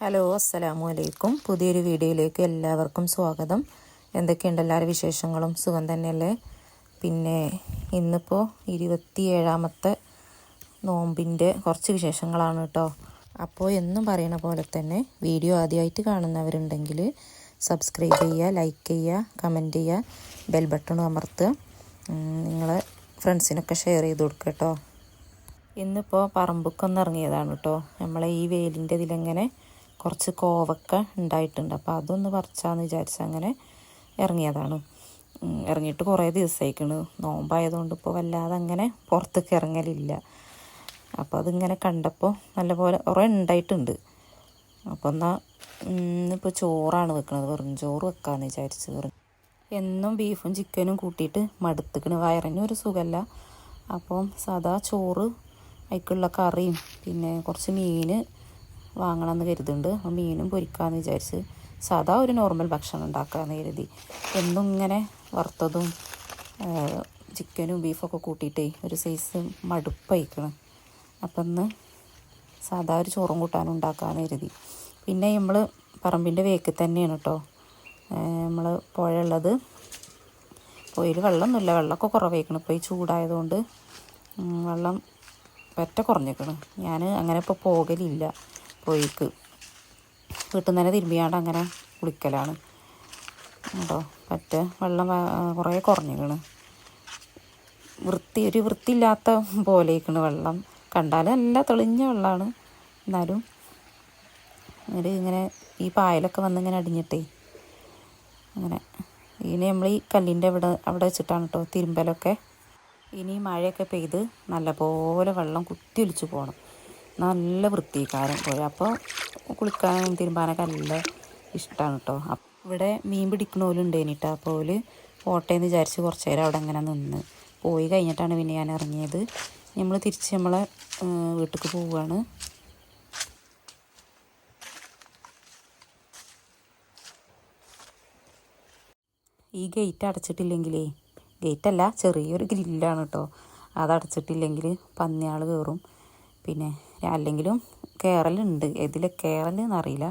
Hello, അസ്സലാമു അലൈക്കും. പുതിയൊരു വീഡിയോയിലേക്ക് എല്ലാവർക്കും സ്വാഗതം. എന്തൊക്കെയുണ്ട് എല്ലാവരുടെ വിശേഷങ്ങളും? സുഖം തന്നെയല്ലേ? പിന്നെ ഇന്നിപ്പോൾ 27ാമത്തെ നോമ്പിൻ്റെ കുറച്ച് വിശേഷങ്ങളാണ് കേട്ടോ. അപ്പോൾ എന്നും പറയണ പോലെ തന്നെ വീഡിയോ ആദ്യമായിട്ട് കാണുന്നവരുണ്ടെങ്കിൽ സബ്സ്ക്രൈബ് ചെയ്യുക, ലൈക്ക് ചെയ്യുക, കമൻറ്റ് ചെയ്യുക, ബെൽ ബട്ടൺ അമർത്തുക, നിങ്ങളെ ഫ്രണ്ട്സിനൊക്കെ ഷെയർ ചെയ്ത് കൊടുക്കുക കേട്ടോ. ഇന്നിപ്പോൾ പറമ്പുക്കൊന്ന് ഇറങ്ങിയതാണ് കേട്ടോ. നമ്മളെ ഈ വെയിലിൻ്റെ ഇതിലെങ്ങനെ കുറച്ച് കോവക്ക ഉണ്ടായിട്ടുണ്ട്. അപ്പോൾ അതൊന്ന് പറിച്ചാന്ന് വിചാരിച്ച് അങ്ങനെ ഇറങ്ങിയതാണ്. ഇറങ്ങിയിട്ട് കുറേ ദിവസമായിക്കണ്. നോമ്പായതുകൊണ്ട് ഇപ്പോൾ വല്ലാതെ അങ്ങനെ പുറത്തേക്ക് ഇറങ്ങലില്ല. അപ്പോൾ അതിങ്ങനെ കണ്ടപ്പോൾ നല്ലപോലെ കുറേ ഉണ്ടായിട്ടുണ്ട്. അപ്പോൾ എന്നാൽ ഇന്നിപ്പോൾ ചോറാണ് വെക്കണത്. വെറും ചോറ് വെക്കാമെന്ന് വിചാരിച്ച്. എന്നും ബീഫും ചിക്കനും കൂട്ടിയിട്ട് മടുത്തുക്കണ്. വയറിനും ഒരു സുഖമല്ല. അപ്പം സാധാ ചോറ്, അതിക്കുള്ള കറിയും പിന്നെ കുറച്ച് മീൻ വാങ്ങണമെന്ന് കരുതുന്നുണ്ട്. അപ്പോൾ മീനും പൊരിക്കാമെന്ന് വിചാരിച്ച് സാധാ ഒരു നോർമൽ ഭക്ഷണം ഉണ്ടാക്കാമെന്ന് കരുതി. എന്നും ഇങ്ങനെ വറുത്തതും ചിക്കനും ബീഫൊക്കെ കൂട്ടിയിട്ടേ ഒരു സൈസ് മടുപ്പയക്കണം. അപ്പം ഇന്ന് സാധാ ഒരു ചോറും കൂട്ടാനും ഉണ്ടാക്കാമെന്ന് കരുതി. പിന്നെ നമ്മൾ പറമ്പിൻ്റെ വേക്കിൽ തന്നെയാണ് കേട്ടോ നമ്മൾ പുഴ ഉള്ളത്. പുഴയിൽ വെള്ളമൊന്നുമില്ല, വെള്ളമൊക്കെ കുറവായിരിക്കണം. ഇപ്പോൾ ഈ ചൂടായതുകൊണ്ട് വെള്ളം പറ്റ കുറഞ്ഞേക്കണം. ഞാൻ അങ്ങനെ ഇപ്പോൾ പോകലില്ല പുഴയ്ക്ക്. വീട്ടിൽ നിന്ന് തന്നെ തിരുമ്പിയാണ്ട് അങ്ങനെ കുളിക്കലാണ് കേട്ടോ. പറ്റ വെള്ളം കുറേ കുറഞ്ഞേക്കണം. ഒരു വൃത്തിയില്ലാത്ത പോലെയിരിക്കണം വെള്ളം. കണ്ടാൽ നല്ല തെളിഞ്ഞ വെള്ളമാണ്, എന്നാലും ഇങ്ങനെ ഈ പായലൊക്കെ വന്നിങ്ങനെ അടിഞ്ഞിട്ടേ അങ്ങനെ. ഇനി നമ്മൾ ഈ കല്ലിൻ്റെ അവിടെ വെച്ചിട്ടാണ് കേട്ടോ തിരുമ്പലൊക്കെ. ഇനി മഴയൊക്കെ പെയ്ത് നല്ലപോലെ വെള്ളം കുത്തി ഒലിച്ച് പോകണം. നല്ല വൃത്തിക്കാരം പോയ അപ്പോൾ കുളിക്കാനും തിരുമ്പാനൊക്കെ നല്ല ഇഷ്ടമാണ് കേട്ടോ. ഇവിടെ മീൻ പിടിക്കണോലുണ്ടേനിട്ടോ. അപ്പോൾ ഓല് പോട്ടേന്ന് വിചാരിച്ച് കുറച്ച് നേരം അവിടെ അങ്ങനെ നിന്ന് പോയി കഴിഞ്ഞിട്ടാണ് പിന്നെ ഞാൻ ഇറങ്ങിയത്. നമ്മൾ തിരിച്ച് നമ്മളെ വീട്ടിലേക്ക് പോവുകയാണ്. ഈ ഗേറ്റ് അടച്ചിട്ടില്ലെങ്കിലേ, ഗേറ്റല്ല ചെറിയൊരു ഗ്രില്ലാണ് കേട്ടോ, അതടച്ചിട്ടില്ലെങ്കിൽ പന്നിയാൾ കയറും. പിന്നെ അല്ലെങ്കിലും കയറലുണ്ട്, ഇതിൽ കയറലെന്നറിയില്ല.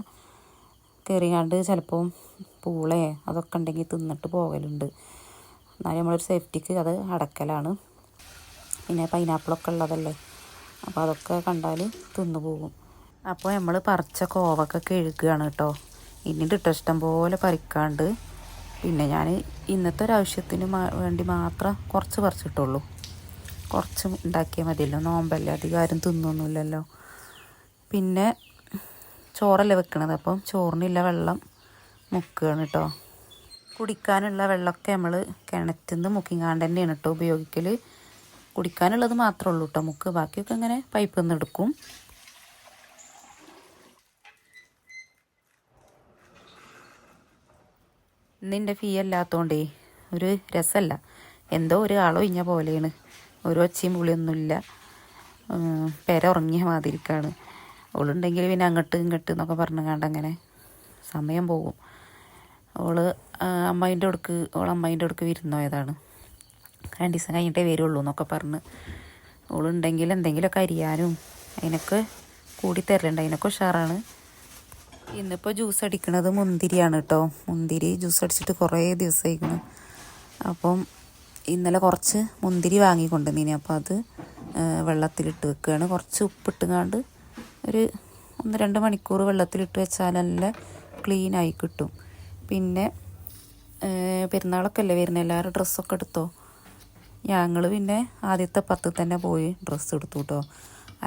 കയറിയാണ്ട് ചിലപ്പോൾ പൂളയെ അതൊക്കെ ഉണ്ടെങ്കിൽ തിന്നിട്ട് പോകലുണ്ട്. എന്നാലും നമ്മളൊരു സേഫ്റ്റിക്ക് അത് അടക്കലാണ്. പിന്നെ പൈനാപ്പിളൊക്കെ ഉള്ളതല്ലേ, അപ്പോൾ അതൊക്കെ കണ്ടാൽ തിന്നു പോകും. അപ്പോൾ നമ്മൾ പറിച്ച കോവൊക്കെ കഴുകുകയാണ് കേട്ടോ. ഇനിയിട്ട് ഇഷ്ടം പോലെ പറിക്കാണ്ട്. പിന്നെ ഞാൻ ഇന്നത്തെ ഒരാവശ്യത്തിന് വേണ്ടി മാത്രം കുറച്ച് പറിച്ചിട്ടുള്ളൂ. കുറച്ച് ഉണ്ടാക്കിയാൽ മതിയല്ലോ, നോമ്പല്ലേ, അധികം ആരും തിന്നൊന്നുമില്ലല്ലോ. പിന്നെ ചോറല്ലേ വെക്കണത്, അപ്പം ചോറിനുള്ള വെള്ളം മുക്കുകയാണ് കേട്ടോ. കുടിക്കാനുള്ള വെള്ളമൊക്കെ നമ്മൾ കിണറ്റിൽ നിന്ന് മുക്കിങ്ങാണ്ട് തന്നെയാണ് കേട്ടോ ഉപയോഗിക്കൽ. കുടിക്കാനുള്ളത് മാത്രമേ ഉള്ളൂ കേട്ടോ മുക്ക്, ബാക്കിയൊക്കെ ഇങ്ങനെ പൈപ്പിൽ നിന്ന് എടുക്കും. ഇന്നിൻ്റെ ഫീ അല്ലാത്തതുകൊണ്ടേ ഒരു രസമല്ല, എന്തോ ഒരു ആളൊഴിഞ്ഞ പോലെയാണ്. ഒരു ഒച്ചയും പുളിയൊന്നുമില്ല, പെര ഉറങ്ങിയ മാതിരിക്കാണ്. അവളുണ്ടെങ്കിൽ പിന്നെ അങ്ങോട്ട് ഇങ്ങോട്ട് എന്നൊക്കെ പറഞ്ഞുകൊണ്ട് അങ്ങനെ സമയം പോകും. അമ്മേൻ്റെ അടുക്ക് വിരുന്നോയതാണ്. 2 ദിവസം കഴിഞ്ഞിട്ടേ വരുള്ളൂ എന്നൊക്കെ പറഞ്ഞ്. അവളുണ്ടെങ്കിൽ എന്തെങ്കിലുമൊക്കെ അരിയാനും അതിനൊക്കെ കൂടി തരലുണ്ട്, അതിനൊക്കെ ഉഷാറാണ്. ഇന്നിപ്പോൾ ജ്യൂസ് അടിക്കണത് മുന്തിരിയാണ് കേട്ടോ. മുന്തിരി ജ്യൂസ് അടിച്ചിട്ട് കുറേ ദിവസമായിരിക്കുന്നു. അപ്പം ഇന്നലെ കുറച്ച് മുന്തിരി വാങ്ങിക്കൊണ്ടുവന്നിനി. അപ്പോൾ അത് വെള്ളത്തിലിട്ട് വെക്കുകയാണ്. കുറച്ച് ഉപ്പിട്ടുങ്ങാണ്ട് ഒരു 1-2 മണിക്കൂർ വെള്ളത്തിലിട്ട് വെച്ചാൽ നല്ല ക്ലീനായി കിട്ടും. പിന്നെ പെരുന്നാളൊക്കെ അല്ലേ വരുന്നത്, എല്ലാവരും ഡ്രസ്സൊക്കെ എടുത്തോ? ഞങ്ങൾ പിന്നെ ആദ്യത്തെ 10 തന്നെ പോയി ഡ്രസ്സ് എടുത്തു കേട്ടോ.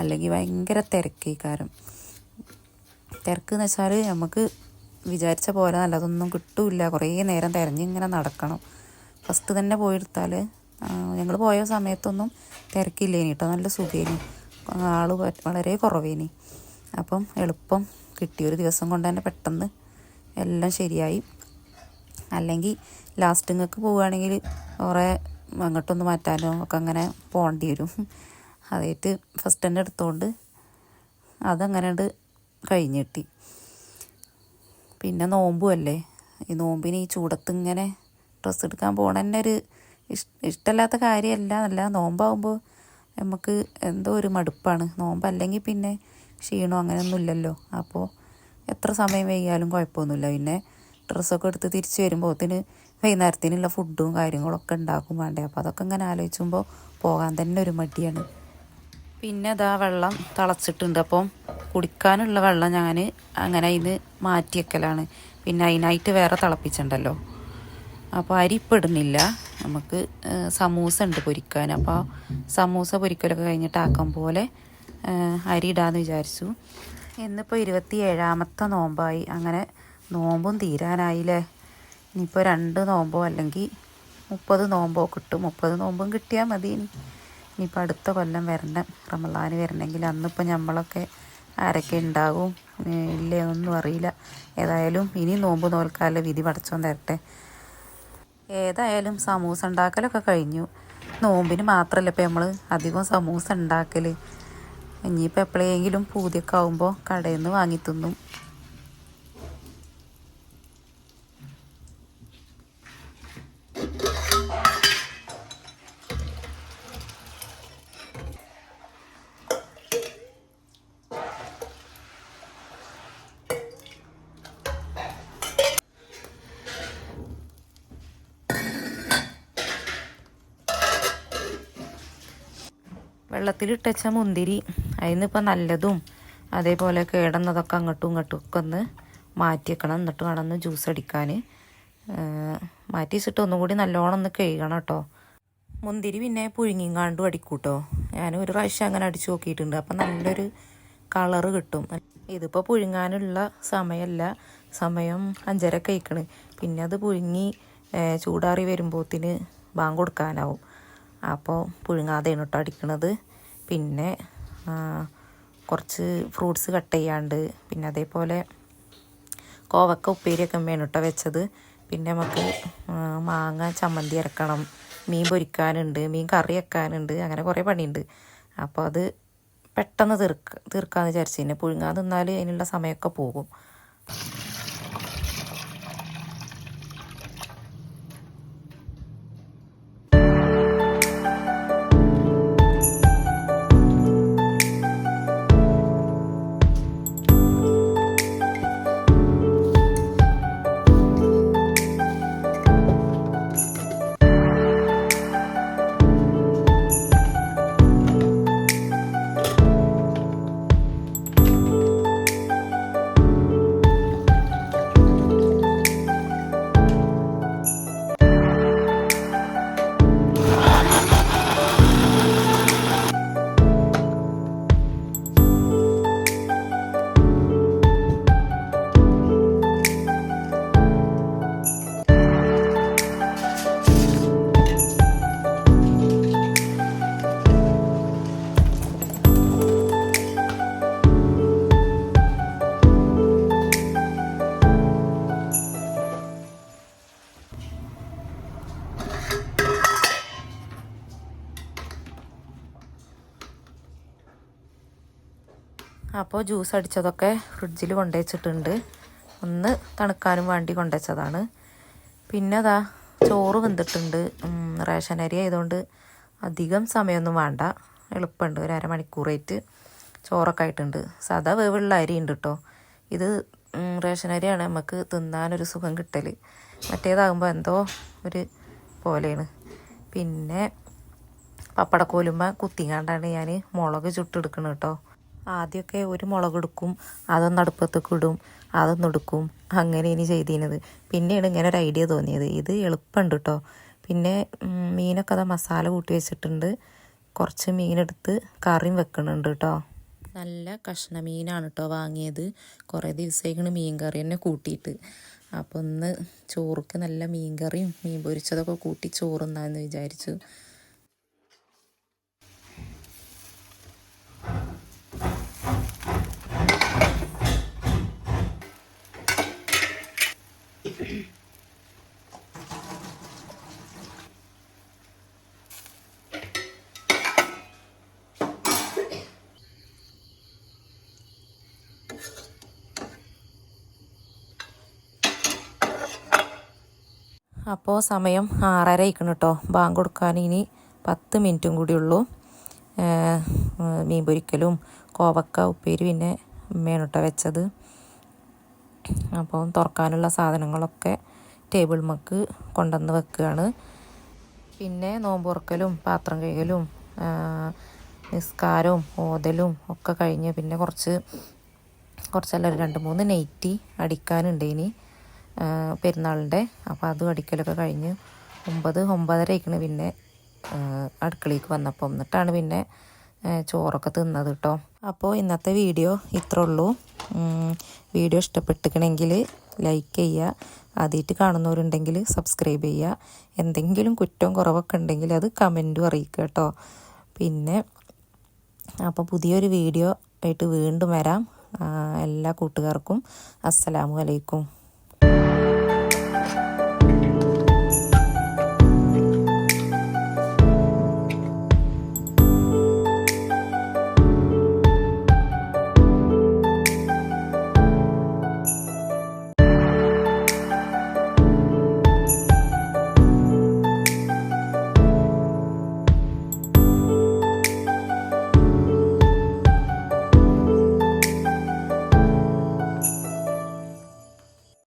അല്ലെങ്കിൽ ഭയങ്കര തിരക്കേക്കാരം. തിരക്കെന്ന് വെച്ചാൽ നമുക്ക് വിചാരിച്ച പോലെ നല്ലതൊന്നും കിട്ടില്ല. കുറേ നേരം തിരഞ്ഞിങ്ങനെ നടക്കണം. ഫസ്റ്റ് തന്നെ പോയെടുത്താൽ, ഞങ്ങൾ പോയ സമയത്തൊന്നും തിരക്കില്ലേനി കേട്ടോ, നല്ല സുഖേനി, ആൾ വളരെ കുറവേനി. അപ്പം എളുപ്പം കിട്ടി. ഒരു ദിവസം കൊണ്ട് തന്നെ പെട്ടെന്ന് എല്ലാം ശരിയായി. അല്ലെങ്കിൽ ലാസ്റ്റിങ്ങൾക്ക് പോവുകയാണെങ്കിൽ കുറേ അങ്ങോട്ടൊന്ന് മാറ്റാനോ ഒക്കെ അങ്ങനെ പോകേണ്ടി വരും. അതായിട്ട് ഫസ്റ്റ് തന്നെ എടുത്തുകൊണ്ട് അതങ്ങനെ കഴിഞ്ഞിട്ടി. പിന്നെ നോമ്പും അല്ലേ, ഈ നോമ്പിന് ഈ ചൂടത്ത് ഇങ്ങനെ ഡ്രസ്സ് എടുക്കാൻ പോകണ തന്നെ ഒരു ഇഷ്ടമല്ലാത്ത കാര്യമല്ല. നല്ല നോമ്പാകുമ്പോൾ നമുക്ക് എന്തോ ഒരു മടുപ്പാണ്. നോമ്പല്ലെങ്കിൽ പിന്നെ ക്ഷീണോ അങ്ങനെയൊന്നും ഇല്ലല്ലോ. അപ്പോൾ എത്ര സമയം വൈകിയാലും കുഴപ്പമൊന്നുമില്ല. പിന്നെ ഡ്രസ്സൊക്കെ എടുത്ത് തിരിച്ച് വരുമ്പോഴത്തിന് വൈകുന്നേരത്തിനുള്ള ഫുഡും കാര്യങ്ങളൊക്കെ ഉണ്ടാക്കും വേണ്ടേ. അപ്പോൾ അതൊക്കെ ഇങ്ങനെ ആലോചിക്കുമ്പോൾ പോകാൻ തന്നെ ഒരു മടിയാണ്. പിന്നെ അതാ വെള്ളം തിളച്ചിട്ടുണ്ട്. അപ്പം കുടിക്കാനുള്ള വെള്ളം ഞാൻ അങ്ങനെ അതിന് മാറ്റി വെക്കലാണ്. പിന്നെ അതിനായിട്ട് വേറെ തിളപ്പിച്ചിട്ടുണ്ടല്ലോ. അപ്പോൾ അരി ഇപ്പം ഇടുന്നില്ല. നമുക്ക് സമൂസ ഉണ്ട് പൊരിക്കാൻ. അപ്പോൾ സമൂസ പൊരിക്കലൊക്കെ കഴിഞ്ഞിട്ട് ആക്കം പോലെ അരി ഇടാമെന്ന് വിചാരിച്ചു. ഇന്നിപ്പോൾ 27ാമത്തെ നോമ്പായി. അങ്ങനെ നോമ്പും തീരാനായില്ലേ. ഇനിയിപ്പോൾ 2 നോമ്പോ അല്ലെങ്കിൽ 30 നോമ്പോ കിട്ടും. 30 നോമ്പും കിട്ടിയാൽ മതി. ഇനിയിപ്പോൾ അടുത്ത കൊല്ലം വരണം, റമളാൻ വരണമെങ്കിൽ. അന്നിപ്പോൾ നമ്മളൊക്കെ ആരൊക്കെ ഉണ്ടാകും ഇല്ലേ ഒന്നും അറിയില്ല. ഏതായാലും ഇനി നോമ്പ് നോൽക്കാനുള്ള വിധി പടച്ചോൻ തരട്ടെ. ഏതായാലും സമൂസ ഉണ്ടാക്കലൊക്കെ കഴിഞ്ഞു. നോമ്പിന് മാത്രമല്ല ഇപ്പം നമ്മൾ അധികം സമൂസ ഉണ്ടാക്കൽ. ഇനിയിപ്പോൾ എപ്പോഴെങ്കിലും പൂതിയൊക്കെ ആകുമ്പോൾ കടയിൽ നിന്ന് വാങ്ങി തിന്നും. വെള്ളത്തിലിട്ടച്ച മുന്തിരി അതിനിപ്പോൾ നല്ലതും അതേപോലെ കേടുന്നതൊക്കെ അങ്ങോട്ടും ഇങ്ങോട്ടും ഒക്കെ ഒന്ന് മാറ്റി വെക്കണം. എന്നിട്ട് വേണം ജ്യൂസ് അടിക്കാൻ. മാറ്റി വെച്ചിട്ട് ഒന്നും കൂടി നല്ലോണം ഒന്ന് കഴുകണം കേട്ടോ. മുന്തിരി പിന്നെ പുഴുങ്ങിങ്ങാണ്ടും അടിക്കൂട്ടോ. ഞാൻ ഒരു പ്രാവശ്യം അങ്ങനെ അടിച്ചു നോക്കിയിട്ടുണ്ട്. അപ്പം നല്ലൊരു കളറ് കിട്ടും. ഇതിപ്പോൾ പുഴുങ്ങാനുള്ള സമയമല്ല, സമയം 5:30 കഴിക്കണ്. പിന്നെ അത് പുഴുങ്ങി ചൂടാറി വരുമ്പോഴത്തിന് ബാങ്ക് കൊടുക്കാനാവും. അപ്പോൾ പുഴുങ്ങാതെയാണ് കേട്ടോ അടിക്കണത്. പിന്നെ കുറച്ച് ഫ്രൂട്ട്സ് കട്ട് ചെയ്യാണ്ട്, പിന്നെ അതേപോലെ കോവക്ക ഉപ്പേരിയൊക്കെ വേണം കേട്ടോ വെച്ചത്. പിന്നെ നമുക്ക് മാങ്ങ ചമ്മന്തി അരക്കണം, മീൻ പൊരിക്കാനുണ്ട്, മീൻ കറി വെക്കാനുണ്ട്, അങ്ങനെ കുറേ പണിയുണ്ട്. അപ്പോൾ അത് പെട്ടെന്ന് തീർക്കാമെന്ന് വിചാരിച്ചു. പിന്നെ പുഴുങ്ങാതെ നിന്നാൽ അതിനുള്ള സമയമൊക്കെ പോകും. അപ്പോൾ ജ്യൂസ് അടിച്ചതൊക്കെ ഫ്രിഡ്ജിൽ കൊണ്ടുവച്ചിട്ടുണ്ട്. ഒന്ന് തണുക്കാനും വേണ്ടി കൊണ്ടുവച്ചതാണ്. പിന്നെ അതാ ചോറ് വെന്തിട്ടുണ്ട്. റേഷൻ അരി ആയതുകൊണ്ട് അധികം സമയമൊന്നും വേണ്ട, എളുപ്പമുണ്ട്. ഒരു അരമണിക്കൂറായിട്ട് ചോറൊക്കെ ആയിട്ടുണ്ട്. സാധാ വേവുള്ള അരി ഉണ്ട് കേട്ടോ. ഇത് റേഷൻ അരിയാണ് നമുക്ക് തിന്നാനൊരു സുഖം കിട്ടൽ. മറ്റേതാകുമ്പോൾ എന്തോ ഒരു പോലെയാണ്. പിന്നെ പപ്പടക്കോലുമ്മ കുത്തിങ്ങാണ്ടാണ് ഞാൻ മുളക് ചുട്ടെടുക്കുന്നത് കേട്ടോ. ആദ്യമൊക്കെ ഒരു മുളക് എടുക്കും, അതൊന്ന് അടുപ്പത്തേക്ക് ഇടും, അതൊന്നെടുക്കും, അങ്ങനെ ഇനി ചെയ്തിരുന്നത്. പിന്നെയാണ് ഇങ്ങനെ ഒരു ഐഡിയ തോന്നിയത്. ഇത് എളുപ്പമുണ്ട് കേട്ടോ. പിന്നെ മീനൊക്കെ അത് മസാല കൂട്ടി വെച്ചിട്ടുണ്ട്. കുറച്ച് മീനെടുത്ത് കറിയും വെക്കുന്നുണ്ട് കേട്ടോ. നല്ല കഷ്ണ മീനാണ് കേട്ടോ വാങ്ങിയത്. കുറേ ദിവസമായിക്കണ് മീൻ കറി തന്നെ കൂട്ടിയിട്ട്. അപ്പോൾ ഒന്ന് ചോറുക്ക് നല്ല മീൻ കറിയും മീൻ പൊരിച്ചതൊക്കെ കൂട്ടി ചോറുന്നാന്ന് വിചാരിച്ചു. അപ്പോൾ സമയം 6:30 ആയിക്കണം കേട്ടോ. ബാങ്ക് കൊടുക്കാൻ ഇനി 10 മിനിറ്റും കൂടി ഉള്ളൂ. മീൻ പൊരിക്കലും കോവക്ക ഉപ്പേരി പിന്നെ ഉമ്മയാണ് കേട്ടോ വെച്ചത്. അപ്പോൾ തുറക്കാനുള്ള സാധനങ്ങളൊക്കെ ടേബിൾ മക്ക് കൊണ്ടുവന്ന് വെക്കുകയാണ്. പിന്നെ നോമ്പ് തുറക്കലും പാത്രം കഴുകലും നിസ്കാരവും ഓതലും ഒക്കെ കഴിഞ്ഞ് പിന്നെ കുറച്ചല്ല 2-3 നൈറ്റി അടിക്കാനുണ്ട് ഇനി പെരുന്നാളിൻ്റെ. അപ്പോൾ അതും അടിക്കലൊക്കെ കഴിഞ്ഞ് 9-9:30 ആയിക്കണ് പിന്നെ അടുക്കളയ്ക്ക് വന്നപ്പോൾ. എന്നിട്ടാണ് പിന്നെ ചോറൊക്കെ തിന്നത് കേട്ടോ. അപ്പോൾ ഇന്നത്തെ വീഡിയോ ഇത്രേ ഉള്ളൂ. വീഡിയോ ഇഷ്ടപ്പെട്ടിക്കണമെങ്കിൽ ലൈക്ക് ചെയ്യുക, ആദ്യമായിട്ട് കാണുന്നവരുണ്ടെങ്കിൽ സബ്സ്ക്രൈബ് ചെയ്യുക, എന്തെങ്കിലും കുറ്റവും കുറവൊക്കെ ഉണ്ടെങ്കിൽ അത് കമൻറ്റും അറിയിക്കുക കേട്ടോ. പിന്നെ അപ്പോൾ പുതിയൊരു വീഡിയോ ആയിട്ട് വീണ്ടും വരാം. എല്ലാ കൂട്ടുകാർക്കും അസ്സലാമു അലൈക്കും.